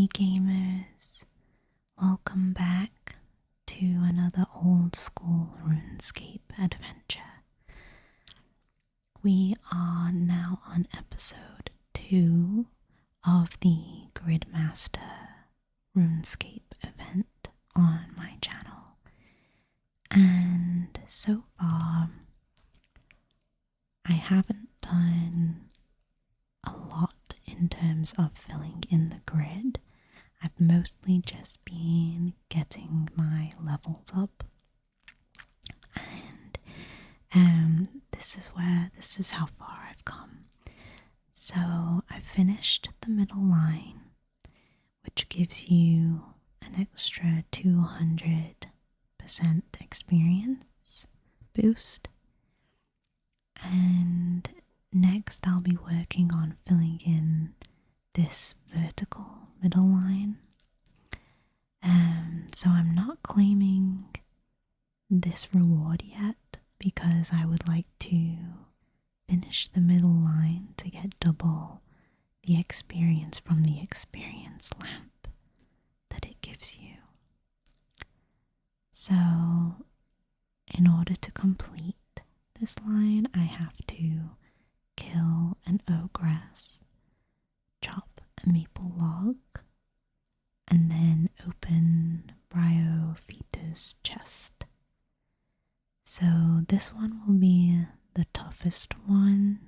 Hey gamers, welcome back to another Old School RuneScape adventure. We are now on episode 2 of the Grid Master RuneScape event on my channel, and so far I haven't done a lot in terms of filling in the grid. I've mostly just been getting my levels up, and this is how far I've come. So I finished the middle line, which gives you an extra 200% experience boost, and next I'll be working on filling in this vertical middle line. So I'm not claiming this reward yet because I would like to finish the middle line to get double the experience from the experience lamp that it gives you. So in order to complete this line, I have to kill an Ogress, chop a maple log, and then open Bryophyta's chest. So this one will be the toughest one.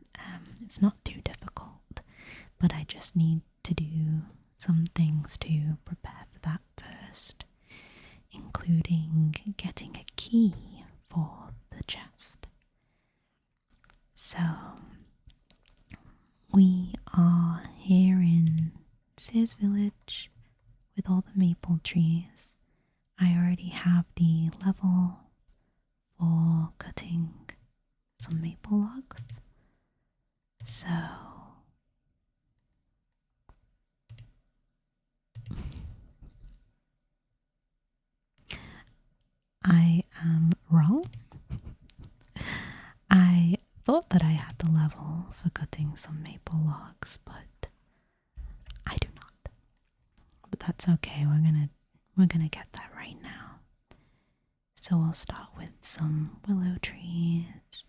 It's not too difficult, but I just need to do some things to prepare for that first, including getting a key for the chest. So we are here in Sears Village with all the maple trees. I already have the level for cutting some maple logs. So I am wrong. I thought that I had the level for cutting some maple logs, but I do not. But that's okay. We're gonna get that right now. So we'll start with some willow trees,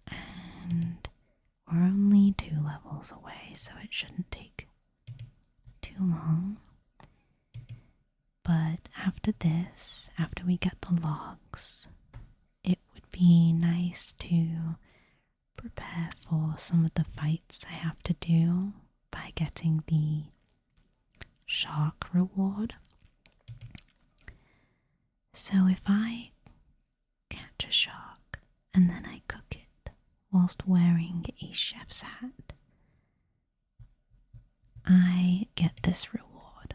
and we're only 2 levels away, so it shouldn't take too long. But after this, after we get the logs, it would be nice to prepare for some of the fights I have to do by getting the shark reward. So if I catch a shark and then I cook it whilst wearing a chef's hat, I get this reward,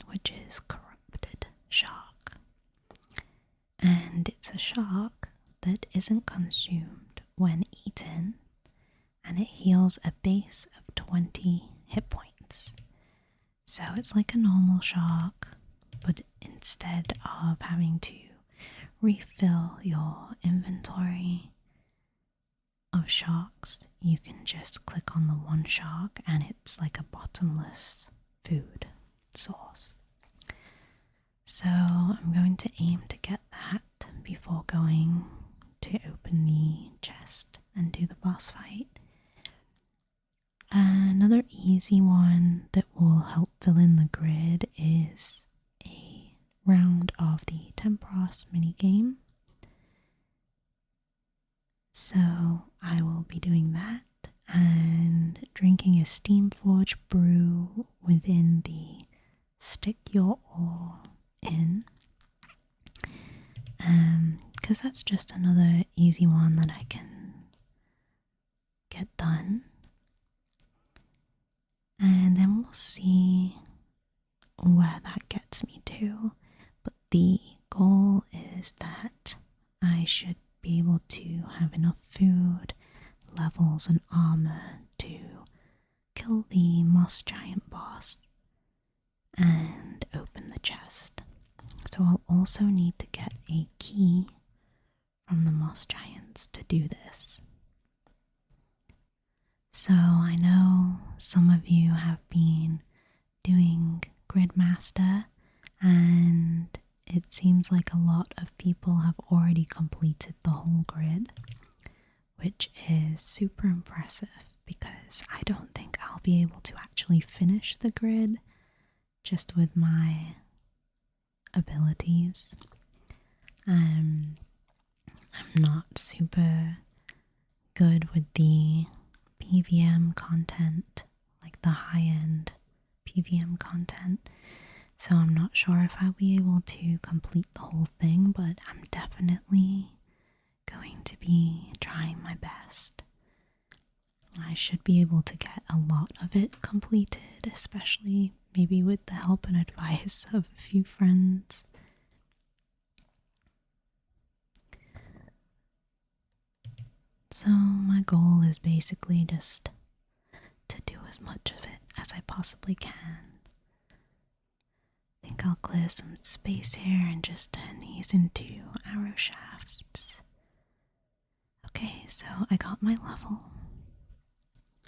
which is corrupted shark. And it's a shark that isn't consumed when eaten, and it heals a base of 20 hit points. So it's like a normal shark, but instead of having to refill your inventory of sharks, you can just click on the one shark and it's like a bottomless food source. So I'm going to aim to get that before going to open the chest and do the boss fight. Another easy one that will help fill in the grid is a round of the Tempeross minigame. So I will be doing that and drinking a Steamforge brew within the Stick Your Ore in, because that's just another easy one that I can get done. And then we'll see where that gets me to. But the goal is that I should be able to have enough food, levels, and armor to kill the moss giant boss and open the chest. So I'll also need to get a key from the moss giants to do this. So I know some of you have been doing Grid Master, and it seems like a lot of people have already completed the whole grid, which is super impressive because I don't think I'll be able to actually finish the grid just with my abilities. I'm not super good with the PVM content, like the high-end PVM content, so I'm not sure if I'll be able to complete the whole thing, but I'm definitely going to be trying my best. I should be able to get a lot of it completed, especially maybe with the help and advice of a few friends. So my goal is basically just to do as much of it as I possibly can. I think I'll clear some space here and just turn these into arrow shafts. Okay, so I got my level.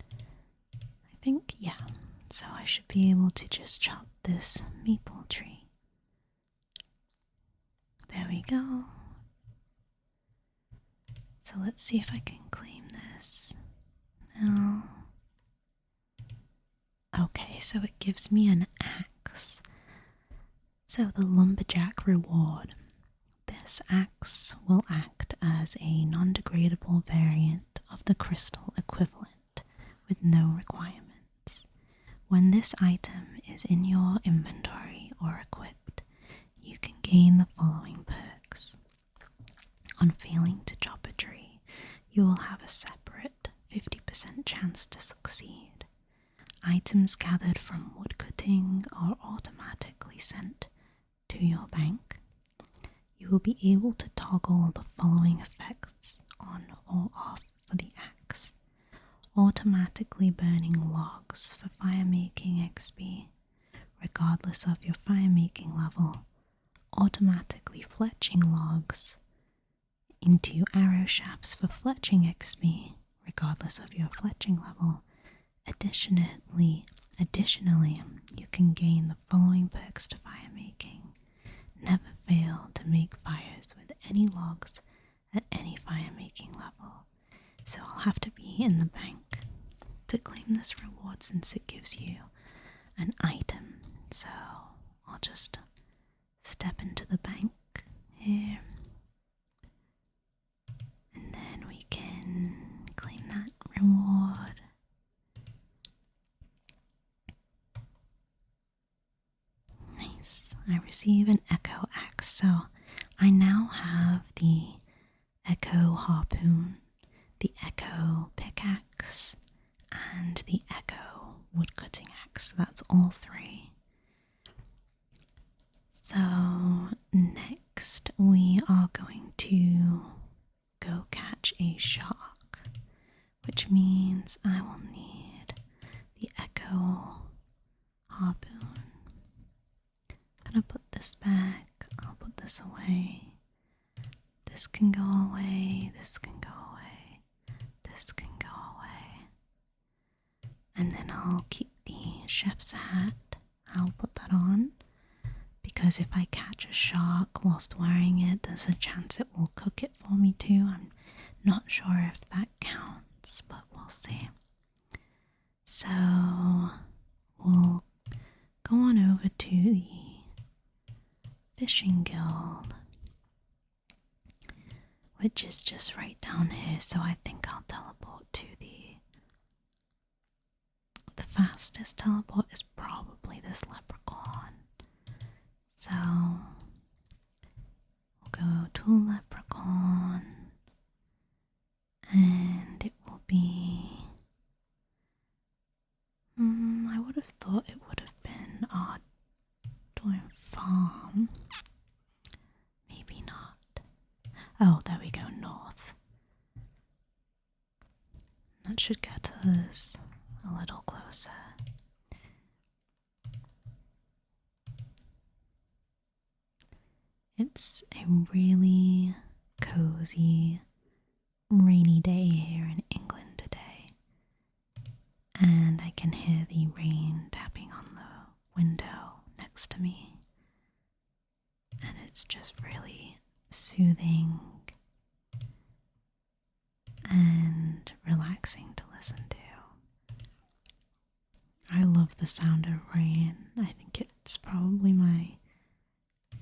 I think, yeah, so I should be able to just chop this maple tree. There we go. So let's see if I can claim this. No. Okay, so it gives me an axe. So the Lumberjack reward. This axe will act as a non-degradable variant of the crystal equivalent with no requirements. When this item is in your inventory or equipped, you can gain the following perks. On failing to chop a tree, you will have a separate 50% chance to succeed. Items gathered from woodcutting are automatically sent to your bank. You will be able to toggle the following effects on or off for the axe. Automatically burning logs for firemaking XP, regardless of your firemaking level. Automatically fletching logs into arrow shafts for fletching XP, regardless of your fletching level. Additionally, you can gain the following perks to firemaking. Never fail to make fires with any logs at any firemaking level. So I'll have to be in the bank to claim this reward since it gives you an item. So I'll just step into the bank here. And then we can claim that reward. Nice. I receive an echo axe. So I now have the echo harpoon, the echo pickaxe, and the echo woodcutting axe. That's all three. So next we are going to go catch a shark, which means I will need the echo harpoon. I'm gonna put this back, I'll put this away. This can go away, this can go away, this can go away. And then I'll keep the chef's hat, I'll put that on. Because if I catch a shark whilst wearing it, there's a chance it will cook it for me too. I'm not sure if that counts, but we'll see. So we'll go on over to the fishing guild, which is just right down here. So I think I'll teleport to the fastest teleport is probably this leprechaun. So we'll go to leprechaun, and it will be. I would have thought it would have been our doing farm. Maybe not. Oh, there we go, north. That should get us a little closer. It's a really cozy, rainy day here in England today. can hear the rain tapping on the window next to me, and it's just really soothing and relaxing to listen to. I love the sound of rain. I think it's probably my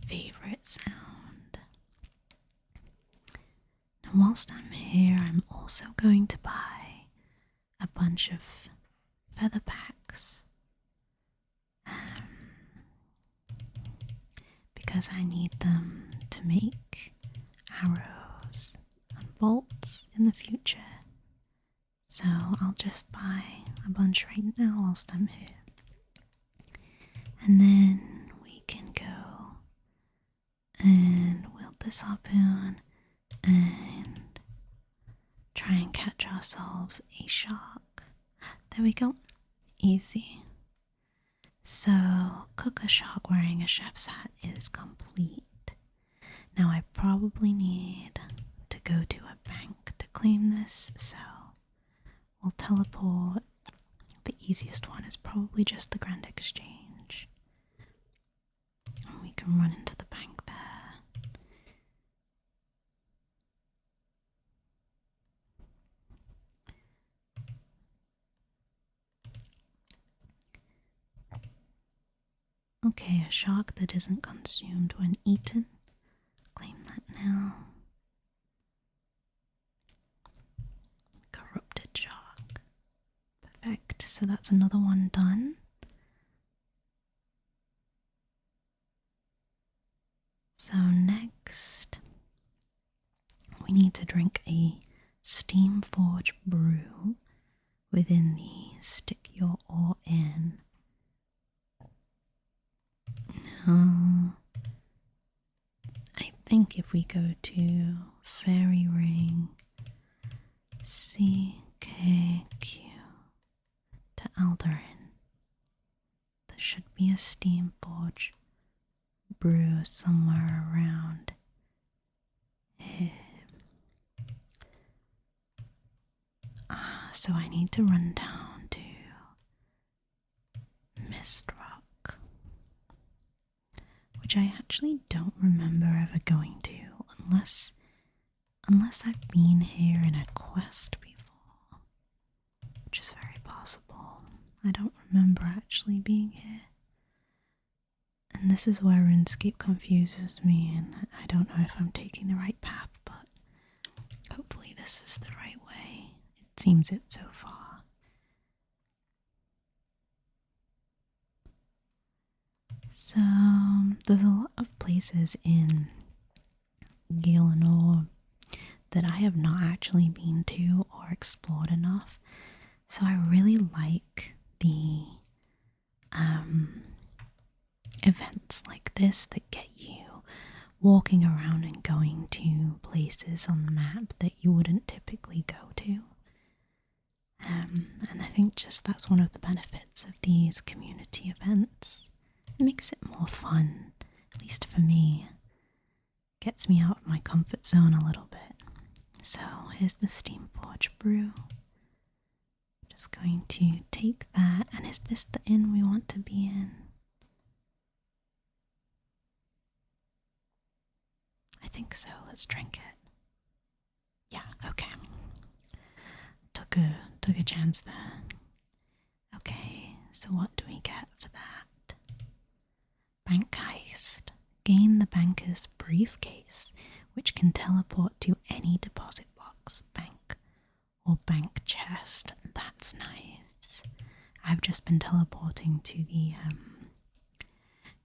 favorite sound. Now, whilst I'm here, I'm also going to buy a bunch of feather packs because I need them to make arrows and bolts in the future. So I'll just buy a bunch right now whilst I'm here. And then we can go and wield this open and try and catch ourselves a shark. There we go. Easy. So, cook a shark wearing a chef's hat is complete. Now I probably need to go to a bank to claim this, so we'll teleport. The easiest one is probably just the Grand Exchange. And we can run into the bank there. Okay, a shark that isn't consumed when eaten. Claim that now. Corrupted shark. Perfect, so that's another one done. So next, we need to drink a steam forge brew within the stick your ore in. Now, I think if we go to Fairy Ring CKQ to Aldarin, there should be a steam forge brew somewhere around here. So I need to run down to Mist Rock, which I actually don't remember ever going to, unless I've been here in a quest before, which is very possible. I don't remember actually being here. And this is where RuneScape confuses me, and I don't know if I'm taking the right path, but hopefully this is the right way. It seems it so far. So, there's a lot of places in Gielinor that I have not actually been to or explored enough. So I really like the events like this that get you walking around and going to places on the map that you wouldn't typically go to. And I think just that's one of the benefits of these community events. It makes it more fun, at least for me. Gets me out of my comfort zone a little bit. So here's the Steam Forge brew. Just going to take that, and is this the inn we want to be in? I think so. Let's drink it. Yeah, okay. Took a chance there. Okay, so what do we get for that? Bank heist. Gain the banker's briefcase, which can teleport to any deposit box, bank, or bank chest. That's nice. I've just been teleporting to the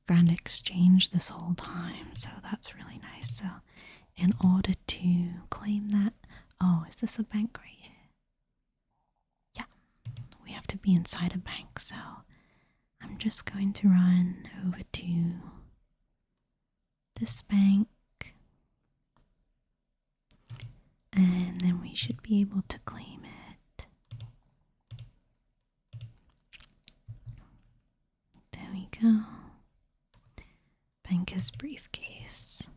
Grand Exchange this whole time, so that's really nice. So in order to claim that, oh, is this a bank right here? Yeah, we have to be inside a bank, so I'm just going to run over to this bank, and then we should be able to claim it. There we go. Banker's briefcase.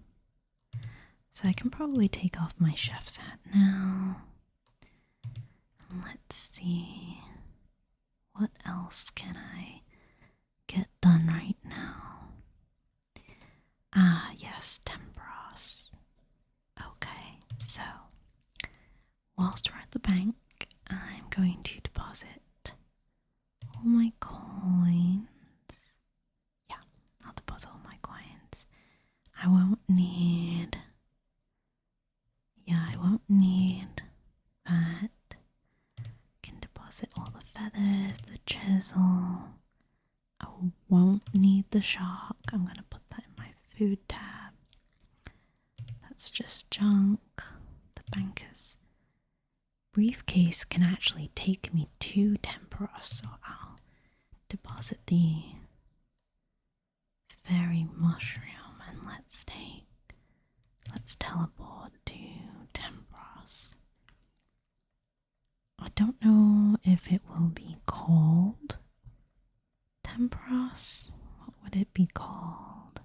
So I can probably take off my chef's hat now. Let's see. What else else can I get done right now? Ah, yes, Tempeross. Okay, so whilst we're at the bank, I'm going to deposit all my coins. Yeah, I'll deposit all my coins. I won't need that. Can deposit all the feathers, the chisel. I won't need the shark. I'm gonna put that in my food tab. That's just junk. The banker's briefcase can actually take me to Tempeross, so I'll deposit the fairy mushroom and let's teleport to Tempeross. I don't know if it will be called Tempeross. What would it be called?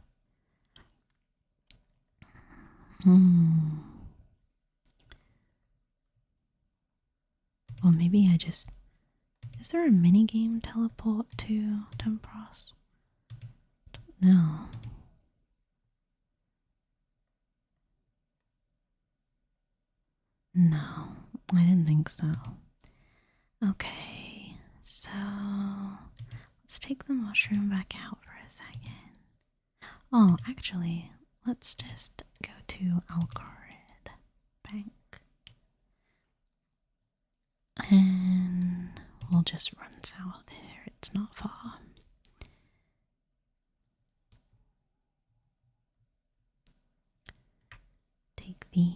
Or maybe I just... Is there a minigame teleport to Tempeross? Don't know. No, I didn't think so. Okay, so let's take the mushroom back out for a second. Oh, actually, let's just go to our grid bank. And we'll just run south here, it's not far. Take the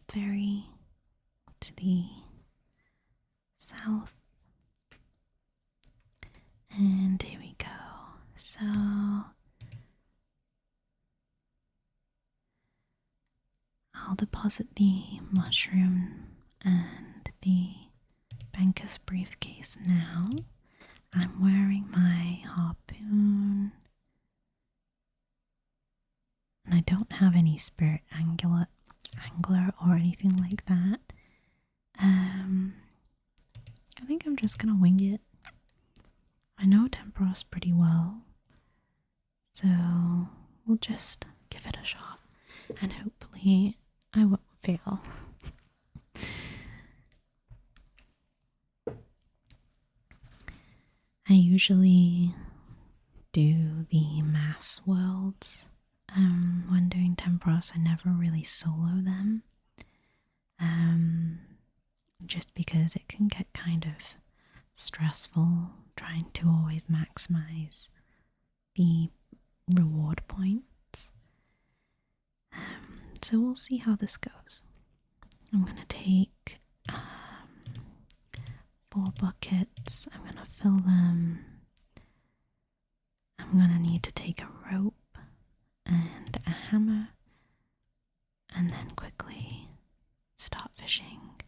ferry to the south. And here we go. So I'll deposit the mushroom and the banker's briefcase now. I'm wearing my harpoon. And I don't have any spirit angler or anything like that. I think I'm just gonna wing it. I know Tempeross pretty well, so we'll just give it a shot and hopefully I won't fail. I usually do the mass worlds when doing Tempeross. I never really solo them, just because it can get kind of stressful trying to always maximize the reward points. So we'll see how this goes. I'm gonna take 4 buckets. I'm gonna fill them. I'm gonna need to take a rope and a hammer and then quickly start fishing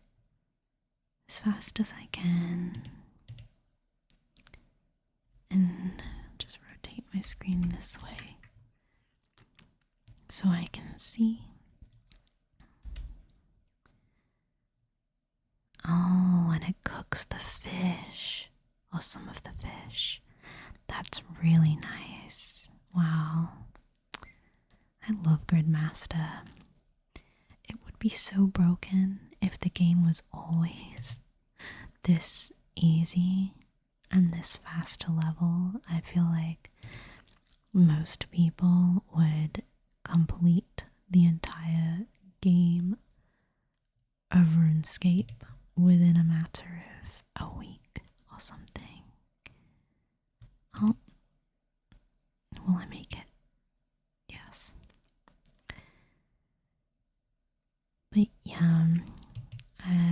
as fast as I can. And just rotate my screen this way so I can see. Oh, and it cooks the fish, or some of the fish. That's really nice. Wow. I love Grid Master. It would be so broken if the game was always this easy and this fast to level. I feel like most people would complete the entire game of RuneScape within a matter of a week or something. Oh, will I make it? Yes. But yeah,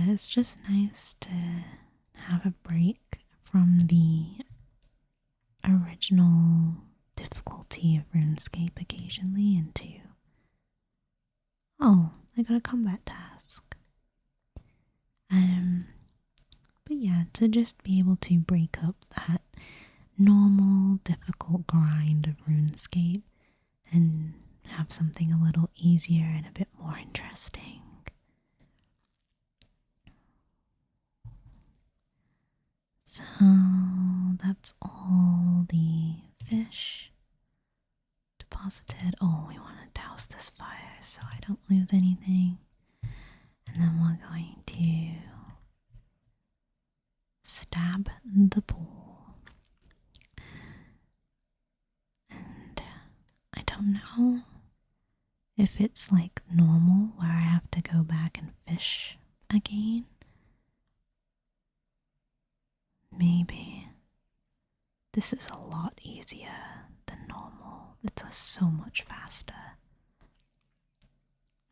it's just nice to have a break from the original difficulty of RuneScape occasionally into, oh, I got a combat task. But yeah, to just be able to break up that normal difficult grind of RuneScape and have something a little easier and a bit more interesting. So don't lose anything. And then we're going to stab the pool. And I don't know if it's like normal where I have to go back and fish again. Maybe. This is a lot easier than normal. It's so much faster.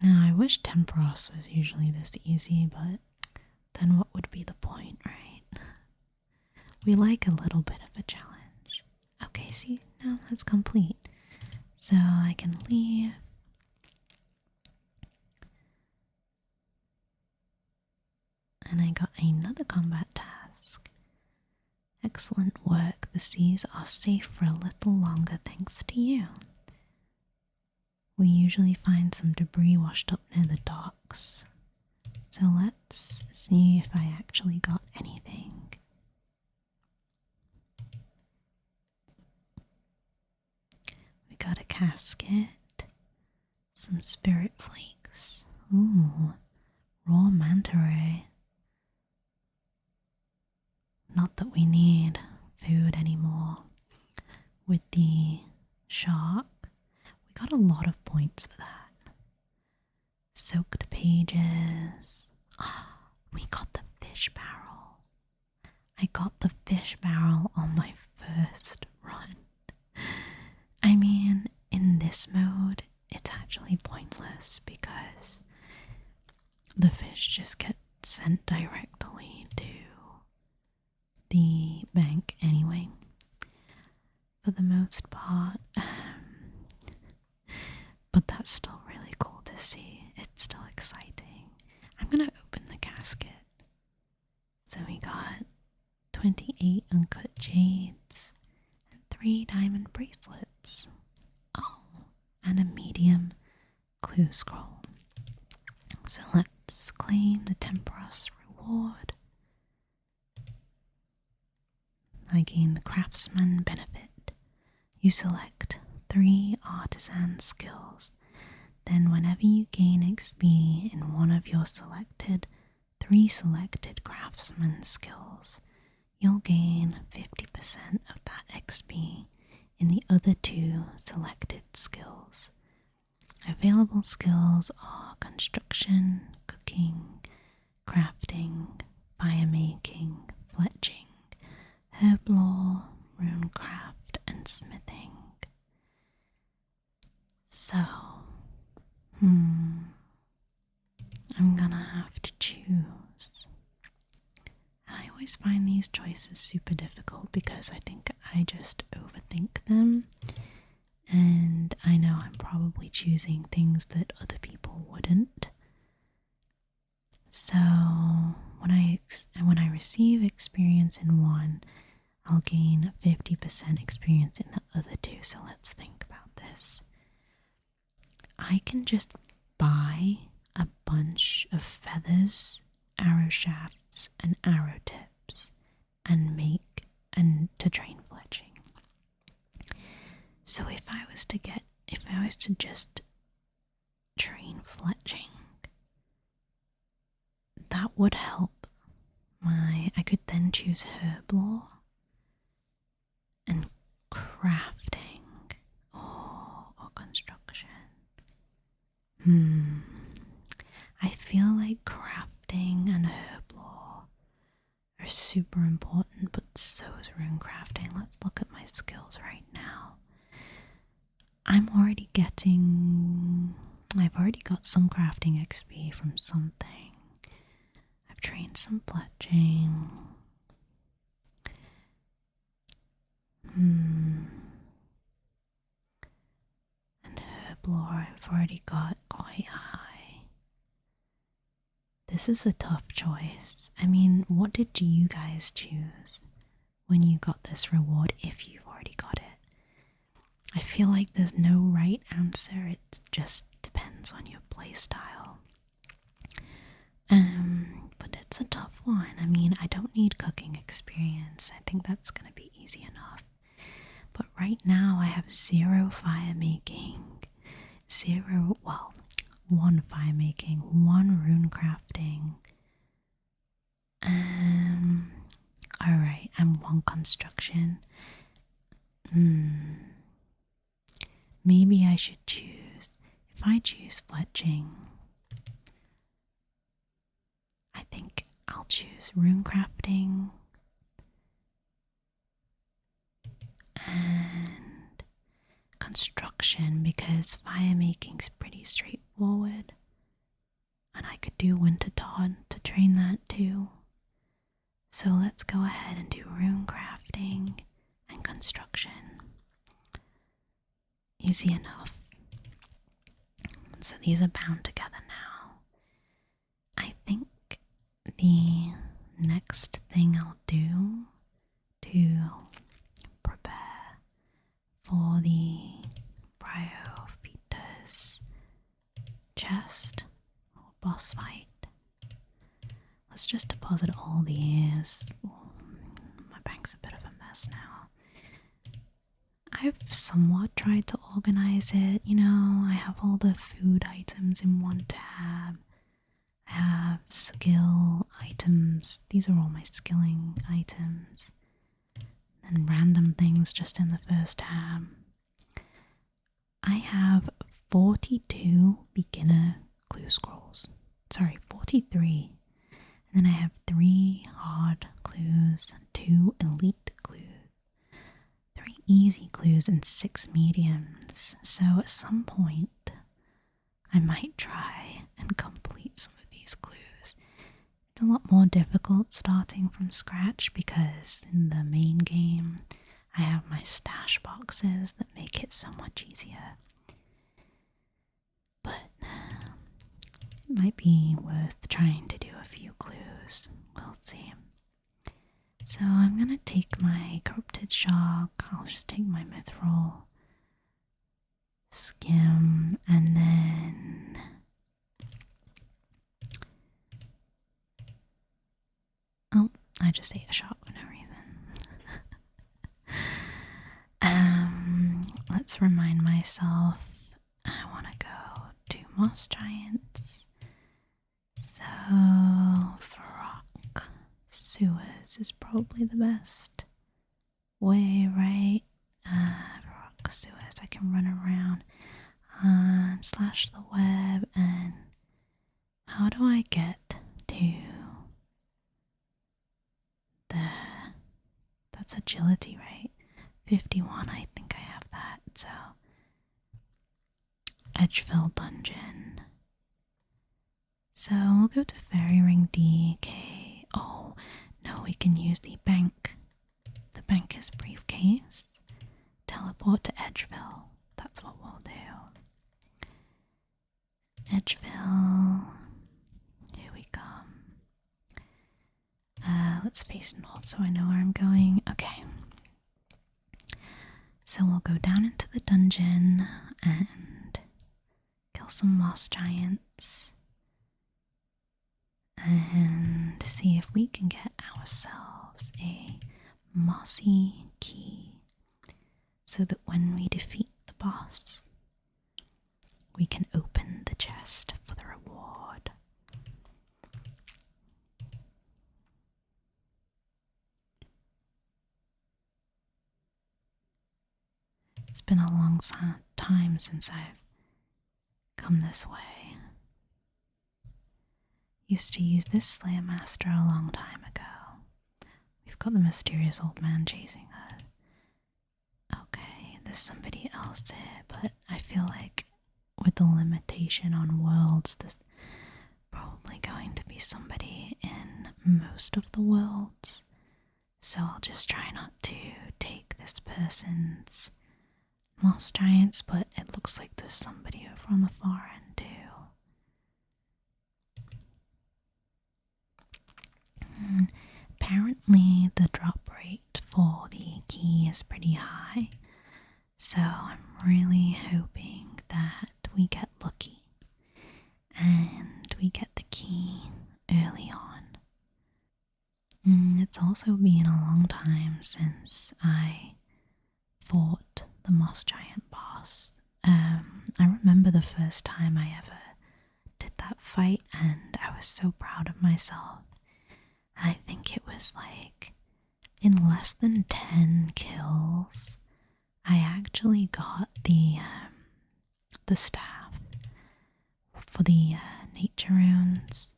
Now, I wish Tempeross was usually this easy, but then what would be the point, right? We like a little bit of a challenge. Okay, see, now that's complete. So I can leave. And I got another combat task. Excellent work. The seas are safe for a little longer thanks to you. We usually find some debris washed up near the docks. So let's see if I actually got anything. We got a casket, some spirit flakes. Ooh, raw manta ray. Not that we need food anymore. With the shark, we got a lot of points for that. Soaked pages. We got the fish barrel. I got the fish barrel on my first run. I mean, in this mode, it's actually pointless because the fish just get sent directly to the bank anyway, for the most part. But that's still really cool to see. It's still exciting. I'm gonna open the casket. So we got 28 uncut jades and 3 diamond bracelets. Oh, and a medium clue scroll. So let's claim the Tempeross reward. I gain the Craftsman benefit. You select 3 artisan skills. Then whenever you gain XP in one of your 3 selected Craftsman skills, you'll gain 50% of that XP in the other 2 selected skills. Available skills are construction, cooking, crafting, firemaking, fletching, herb lore, runecraft, and smithing. So, I'm gonna have to choose. And I always find these choices super difficult because I think I just overthink them. And I know I'm probably choosing things that other people wouldn't. So, when I receive experience in one, I'll gain 50% experience in the other 2, so let's think about this. I can just buy a bunch of feathers, arrow shafts, and arrow tips and to train fletching. So if I was to just train fletching, that would help I could then choose herb lore and crafting or construction. I feel like crafting and herb lore are super important, but so is runecrafting. Let's look at my skills right now. I've already got some crafting XP from something. I've trained some fletching. And herb lore I've already got quite high. This is a tough choice. I mean, what did you guys choose when you got this reward if you've already got it? I feel like there's no right answer. It just depends on your playstyle. But it's a tough one. I mean, I don't need cooking experience. I think that's going to be easy enough. But right now I have 0 fire making, 1 construction. Maybe I should choose. If I choose fletching, I think I'll choose rune crafting and construction because fire making's pretty straightforward. And I could do winter dawn to train that too. So let's go ahead and do rune crafting and construction. Easy enough. So these are bound together now. I think the next thing I'll do to prepare for the Bryophyta's chest or boss fight. Let's just deposit all these. My bank's a bit of a mess now. I've somewhat tried to organize it, you know, I have all the food items in one tab. I have skill items, these are all my skilling items. And random things just in the first tab. I have 42 beginner clue scrolls. Sorry, 43. And then I have 3 hard clues, 2 elite clues. 3 easy clues and 6 mediums. So at some point, I might try and complete some of these clues. It's a lot more difficult starting from scratch because in the main game, I have my stash boxes that make it so much easier. But it might be worth trying to do a few clues. We'll see. So I'm going to take my corrupted shark, I'll just take my mithril, skim, and then oh, I just ate a shark for no reason. Let's remind myself I want to go to moss giants. So for rock sewers is probably the best way, right? For rock sewers I can run around and slash the web. And how do I get to there? That's agility, right? 51, I think I have that. So Edgeville dungeon. So we'll go to Fairy Ring DK. Oh, no, we can use the bank. The bank is Briefcase. Teleport to Edgeville. That's what we'll do. Edgeville. Here we come. Let's face north so I know where I'm going. Okay. So we'll go down into the dungeon and kill some moss giants. And see if we can get ourselves a Mossy Key so that when we defeat the boss, we can open the chest for the reward. It's been a long time since I've come this way. Used to use this Slayer Master a long time ago. We've got the mysterious old man chasing us. Okay, there's somebody else here, but I feel like with the limitation on worlds, there's probably going to be somebody in most of the worlds. So I'll just try not to take this person's moss giants, but it looks like there's somebody over on the far end too. Apparently the drop rate for the key is pretty high, so I'm really hoping that we get lucky and we get the key early on. It's also been a long time since I fought the moss giant boss. I remember the first time I ever did that fight and I was so proud of myself. And I think it was like in less than 10 kills, I actually got the staff for the nature runes.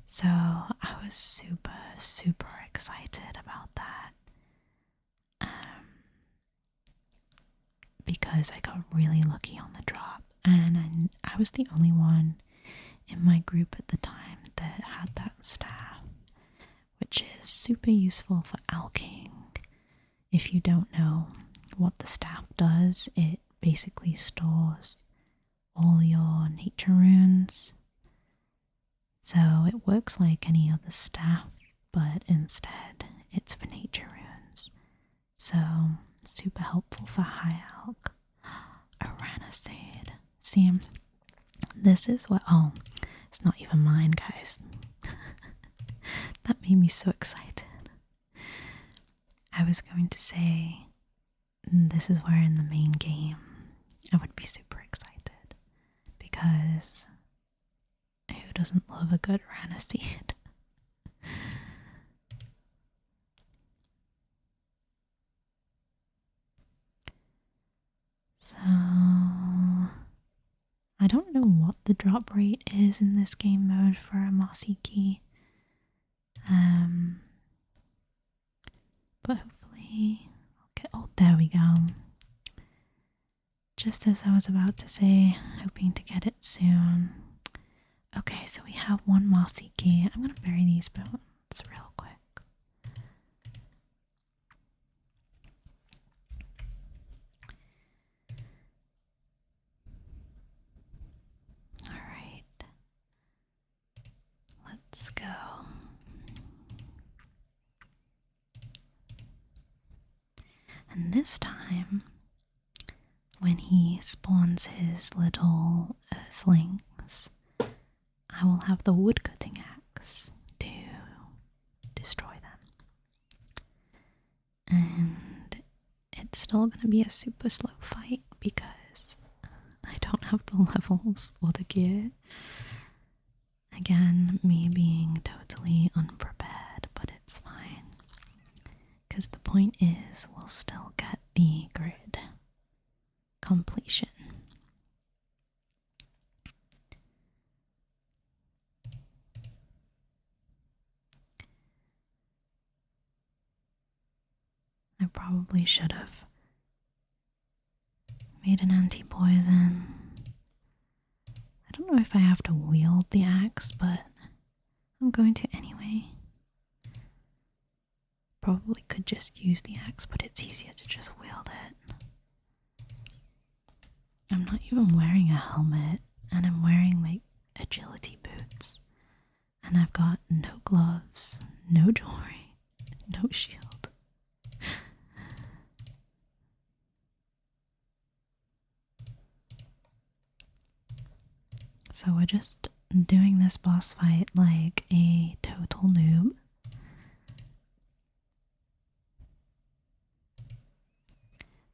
So I was super, super excited about that. Because I got really lucky on the drop, and I was the only one in my group at the time that had that staff, which is super useful for alching. If you don't know what the staff does, it basically stores all your nature runes. So it works like any other staff, but instead it's for nature runes. So super helpful for high alch. Aranicide. See, this is what, oh, it's not even mine, guys. That made me so excited. I was going to say, this is where in the main game I would be super excited, because who doesn't love a good Aranicide? So, I don't know what the drop rate is in this game mode for a Mossy Key. But hopefully I'll get, oh, there we go. Just as I was about to say, hoping to get it soon. Okay, so we have one Mossy Key. I'm gonna bury these bones real quick. Alright. Let's go. And this time, when he spawns his little earthlings, I will have the woodcutting axe to destroy them. And it's still going to be a super slow fight because I don't have the levels or the gear. Again, me being totally unprepared, but it's fine. Because the point is, we'll still get the grid completion. I probably should have made an anti-poison. I don't know if I have to wield the axe, but I'm going to anyway. Probably could just use the axe, but it's easier to just wield it. I'm not even wearing a helmet, and I'm wearing like agility boots. And I've got no gloves, no jewelry, no shield. So we're just doing this boss fight like a total noob.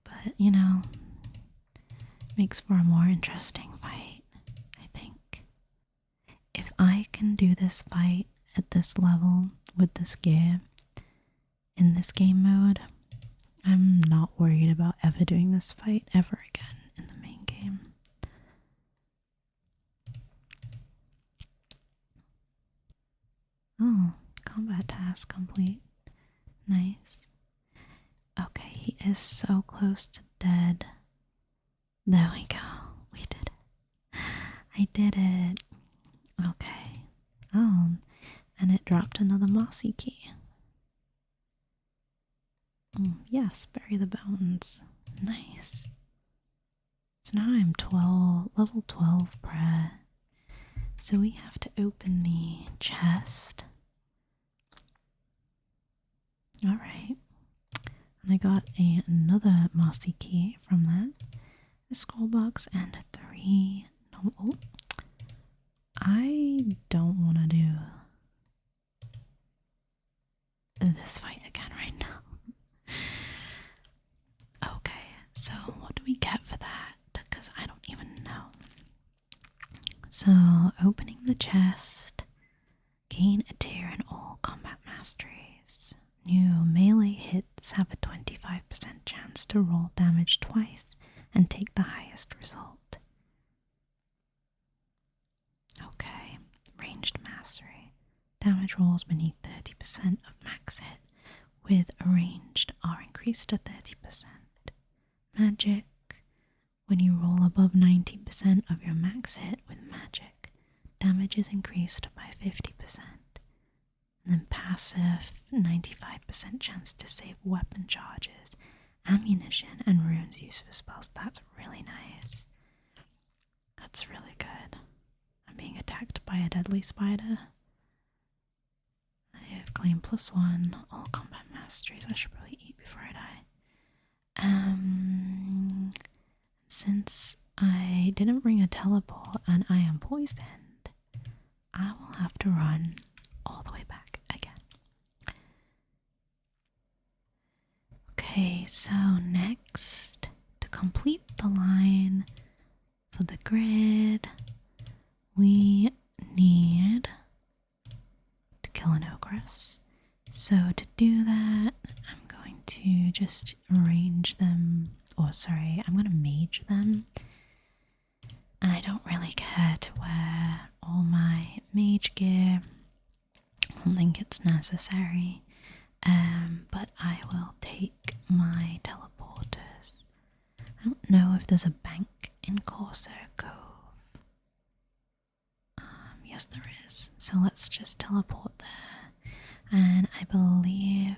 But, you know, makes for a more interesting fight, I think. If I can do this fight at this level with this gear in this game mode, I'm not worried about ever doing this fight ever again in the main game. Oh, combat task complete. Nice. Okay, he is so close to dead. There we go. We did it. I did it. Okay. Oh, and it dropped another Mossy Key. Yes, bury the bones. Nice. So now I'm level 12 prayer. So we have to open the chest. Alright. And I got another Mossy Key from that. A scroll box and 3 normal. I don't want to do this fight again right now. Okay, so what do we get for that? Because I don't even know. So, opening the chest, gain a tier in all combat masteries. New melee opponents have a 25% chance to roll damage twice and take the highest result. Okay, ranged mastery. Damage rolls beneath 30% of max hit with a ranged are increased to 30%. Magic. When you roll above 90% of your max hit with magic, damage is increased by 50%. And then passive, 95% chance to save weapon charges, ammunition, and runes used for spells. That's really nice. That's really good. I'm being attacked by a deadly spider. I have claim +1, all combat masteries. I should probably eat before I die. Since I didn't bring a teleport and I am poisoned, I will have to run all the way back again. Okay, so next, to complete the line for the grid, we need to kill an ogress. So to do that, I'm going to just arrange them, I'm going to mage them. And I don't really care to wear all my mage gear. I don't think it's necessary. But I will take my teleporters. I don't know if there's a bank in Corsair Cove. Yes, there is. So let's just teleport there. And I believe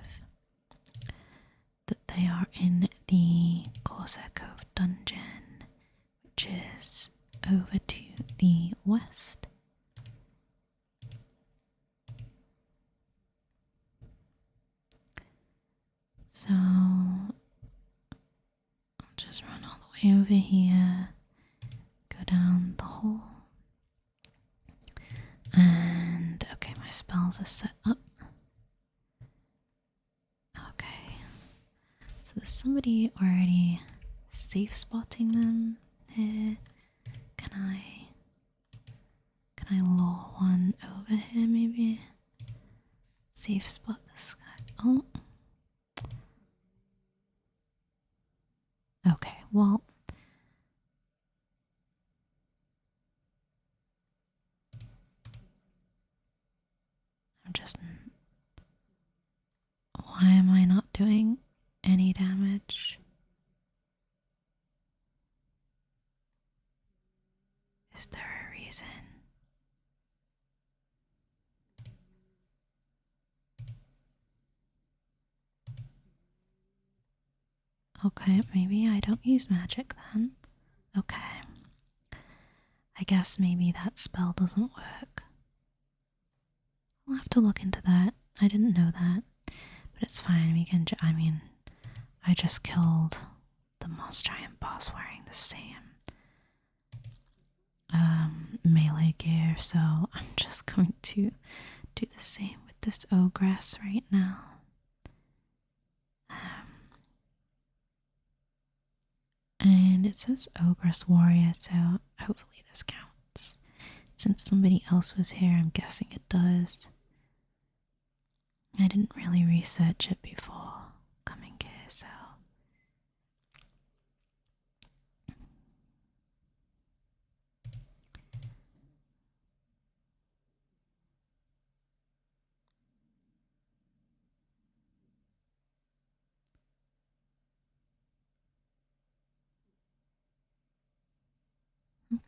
that they are in the Corsair Cove dungeon, which is over to the west. So I'll just run all the way over here, go down the hole, and okay, my spells are set up. Okay, so there's somebody already safe spotting them here. Can I lure one over here maybe? Safe spot this guy. Oh. Okay, well. Why am I not doing any damage? Is there a reason? Okay, maybe I don't use magic then. Okay. I guess maybe that spell doesn't work. I'll have to look into that. I didn't know that. But it's fine, we can I just killed the Moss Giant boss wearing the same melee gear, so I'm just going to do the same with this Ogress right now. And it says Ogress Warrior, so hopefully this counts. Since somebody else was here, I'm guessing it does. I didn't really research it before coming here, so.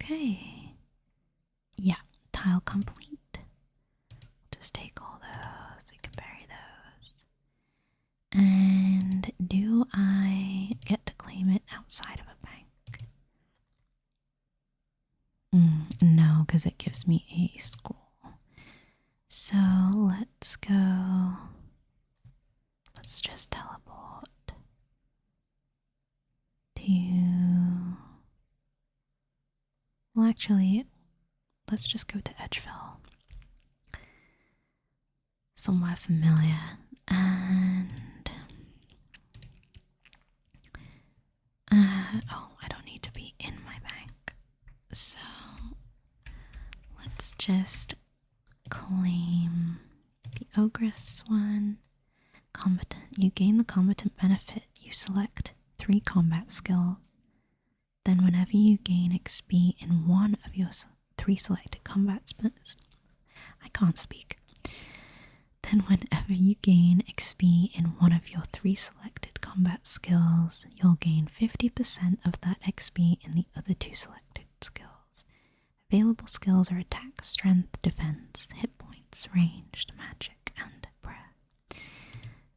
Okay. Yeah, tile complete. Just take all those, we can bury those. And do I get to claim it outside of a bank? No, because it gives me a scroll. So let's go. Let's just teleport to. Well, actually, let's just go to Edgeville. Somewhere familiar. And. Oh, I don't need to be in my bank. So. Let's just claim the Ogress one. Combatant. You gain the combatant benefit. You select 3 combat skills. Then whenever you gain XP in one of your 3 selected combat skills, I can't speak. Then whenever you gain XP in one of your 3 selected combat skills, you'll gain 50% of that XP in the other 2 selected skills. Available skills are attack, strength, defense, hit points, ranged, magic, and prayer.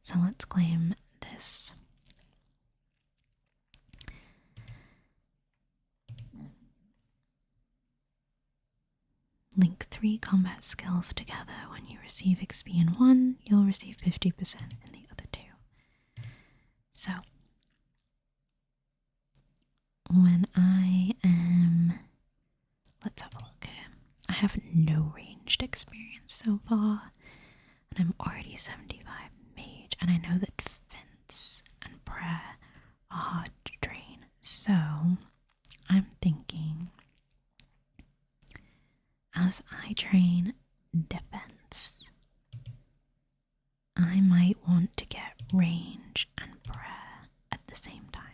So let's claim this. Link 3 combat skills together. When you receive XP in one, you'll receive 50% in the other 2. So, when I am... Let's have a look here. I have no ranged experience so far, and I'm already 75 mage, and I know that defense and prayer are hard to train, so I'm thinking as I train defense, I might want to get range and prayer at the same time.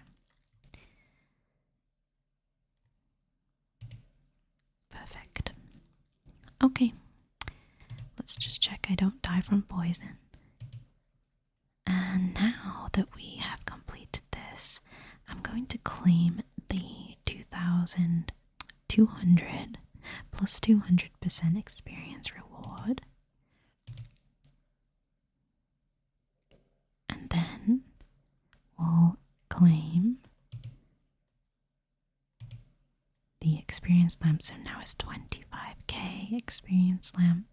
Perfect. Okay, let's just check I don't die from poison. And now that we have completed this, I'm going to claim the 2,200 plus 200% experience reward. And then we'll claim the experience lamp. So now it's 25k experience lamp.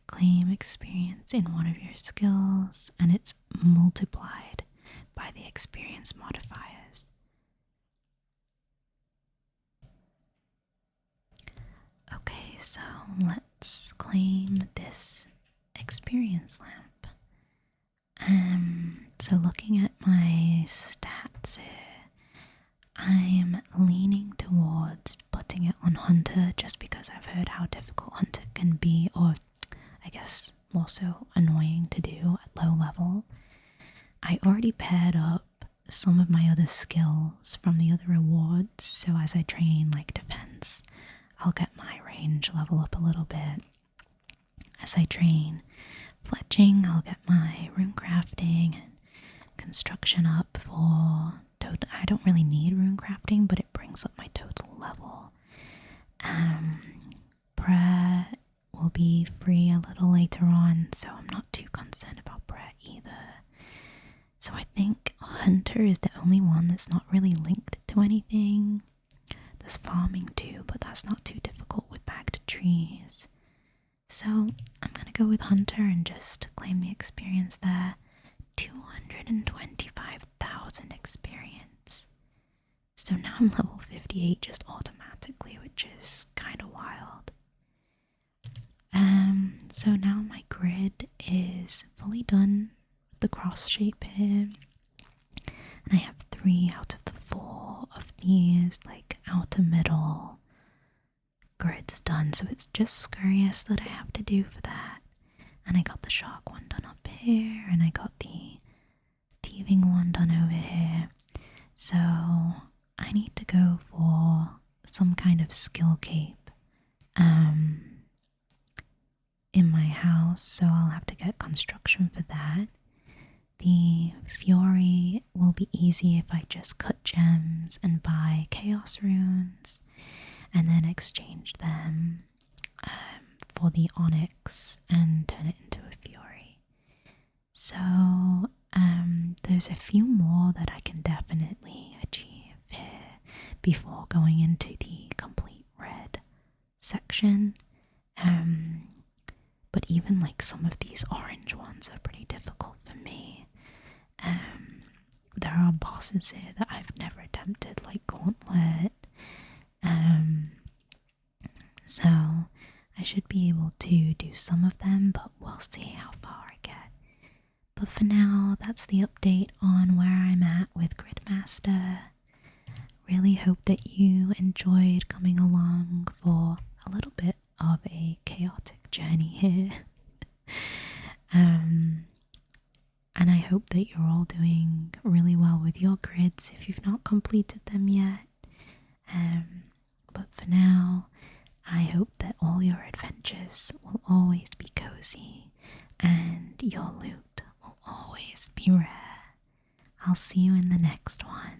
Claim experience in one of your skills, and it's multiplied by the experience modifiers. Okay, so let's claim this experience lamp. So looking at my stats here, I'm leaning towards putting it on Hunter just because I've heard how difficult Hunter can be, or I guess more so annoying to do at low level. I already paired up some of my other skills from the other rewards, so as I train like defense, I'll get my range level up a little bit. As I train fletching, I'll get my rune crafting and construction up for total. I don't really need rune crafting, but it brings up my total level. Prayer will be free a little later on, so I'm not too concerned about prayer either. So I think Hunter is the only one that's not really linked to anything. There's farming too, but that's not too difficult with bagged trees. So I'm gonna go with Hunter and just claim the experience there. 225,000 experience. So now I'm level 58 just automatically, which is kind of wild. So now my grid is fully done with the cross shape here. And I have 3 out of the 4 of these like outer middle grids done, so it's just Scurrius that I have to do for that. And I got the shark one done up here, and I got the thieving one done over here. So I need to go for some kind of skill cape in my house, so I'll have to get construction for that. The Fury will be easy if I just cut gems and buy chaos runes and then exchange them for the onyx and turn it into a Fury. So there's a few more that I can definitely achieve here before going into the complete red section. But even like some of these orange ones are pretty difficult for me. There are bosses here that I've never attempted, like Gauntlet. So I should be able to do some of them, but we'll see how far I get. But for now, that's the update on where I'm at with Grid Master. Really hope that you enjoyed coming along for a little bit of a chaotic journey here. hope that you're all doing really well with your grids if you've not completed them yet. But for now, I hope that all your adventures will always be cozy and your loot will always be rare. I'll see you in the next one.